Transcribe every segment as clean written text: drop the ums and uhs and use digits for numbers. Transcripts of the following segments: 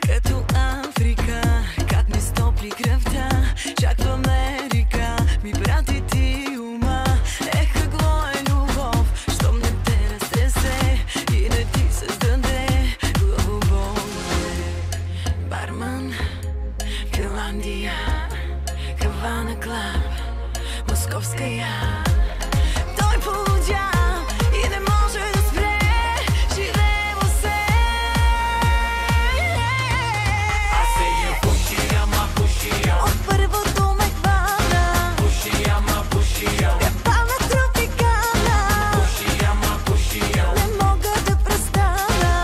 Като Африка, как ми стопли кръвта, чак в Америка ми прати ти ума. Какво е любов, щом не те разтресе и не ти създаде главоболие. Барман, Финландия, Хавана клаб, Московска я. Той полудя и не може да спре, живеемо се. I say you pushy, ама pushy, От първото ме хвана, pushy, ама pushy, капана тропикана, pushy, ама pushy, не мога да престана.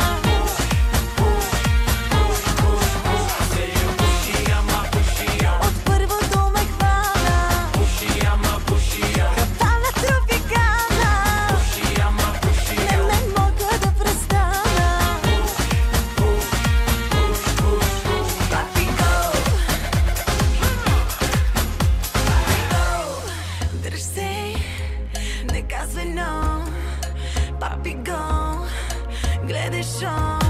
I say you pushy, ама pushy, От първото ме хвана, pushy, ама pushy, капана тропикана, pushy, ама pushy, не мога да престана. Papi go, дръж се, не казвай no. Papi go, гледай шоу.